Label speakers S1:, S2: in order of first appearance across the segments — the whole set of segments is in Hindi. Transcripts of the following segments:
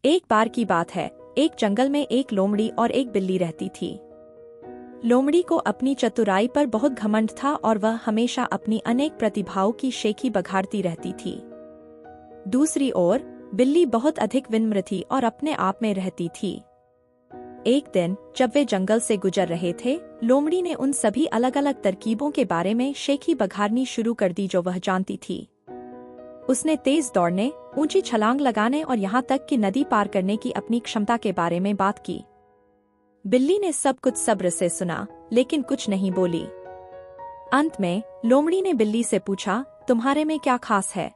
S1: एक बार की बात है, एक जंगल में एक लोमड़ी और एक बिल्ली रहती थी। लोमड़ी को अपनी चतुराई पर बहुत घमंड था और वह हमेशा अपनी अनेक प्रतिभाओं की शेखी बघाड़ती रहती थी। दूसरी ओर बिल्ली बहुत अधिक विनम्र थी और अपने आप में रहती थी। एक दिन जब वे जंगल से गुजर रहे थे, लोमड़ी ने उन सभी अलग अलग तरकीबों के बारे में शेखी बघाड़नी शुरू कर दी जो वह जानती थी। उसने तेज दौड़ने, ऊंची छलांग लगाने और यहाँ तक कि नदी पार करने की अपनी क्षमता के बारे में बात की। बिल्ली ने सब कुछ सब्र से सुना, लेकिन कुछ नहीं बोली। अंत में लोमड़ी ने बिल्ली से पूछा, तुम्हारे में क्या खास है?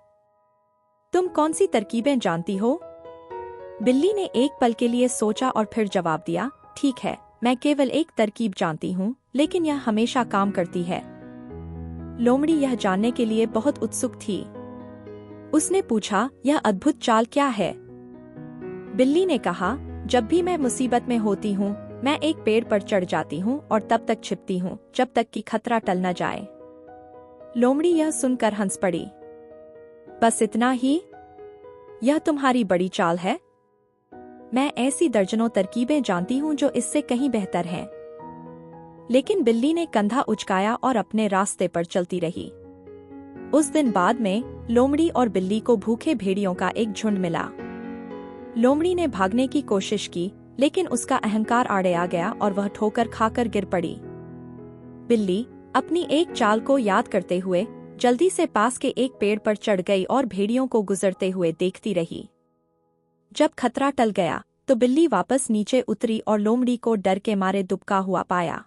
S1: तुम कौन सी तरकीबें जानती हो? बिल्ली ने एक पल के लिए सोचा और फिर जवाब दिया, ठीक है, मैं केवल एक तरकीब जानती हूँ, लेकिन यह हमेशा काम करती है। लोमड़ी यह जानने के लिए बहुत उत्सुक थी। उसने पूछा, यह अद्भुत चाल क्या है? बिल्ली ने कहा, जब भी मैं मुसीबत में होती हूँ, मैं एक पेड़ पर चढ़ जाती हूँ और तब तक छिपती हूँ जब तक कि खतरा टल न जाए। लोमड़ी यह सुनकर हंस पड़ी। बस इतना ही? यह तुम्हारी बड़ी चाल है? मैं ऐसी दर्जनों तरकीबें जानती हूँ जो इससे कहीं बेहतर हैं। लेकिन बिल्ली ने कंधा उचकाया और अपने रास्ते पर चलती रही। उस दिन बाद में लोमड़ी और बिल्ली को भूखे भेड़ियों का एक झुंड मिला। लोमड़ी ने भागने की कोशिश की, लेकिन उसका अहंकार आड़े आ गया और वह ठोकर खाकर गिर पड़ी। बिल्ली अपनी एक चाल को याद करते हुए जल्दी से पास के एक पेड़ पर चढ़ गई और भेड़ियों को गुजरते हुए देखती रही। जब खतरा टल गया तो बिल्ली वापस नीचे उतरी और लोमड़ी को डर के मारे दुबका हुआ पाया।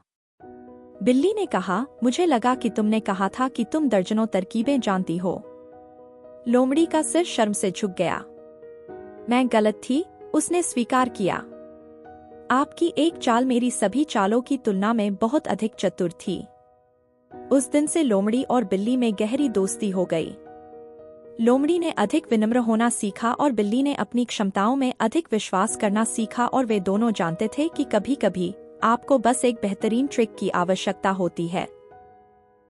S1: बिल्ली ने कहा, मुझे लगा कि तुमने कहा था कि तुम दर्जनों तरकीबें जानती हो। लोमड़ी का सिर शर्म से झुक गया। मैं गलत थी, उसने स्वीकार किया। आपकी एक चाल मेरी सभी चालों की तुलना में बहुत अधिक चतुर थी। उस दिन से लोमड़ी और बिल्ली में गहरी दोस्ती हो गई। लोमड़ी ने अधिक विनम्र होना सीखा और बिल्ली ने अपनी क्षमताओं में अधिक विश्वास करना सीखा और वे दोनों जानते थे कि कभी-कभी आपको बस एक बेहतरीन ट्रिक की आवश्यकता होती है।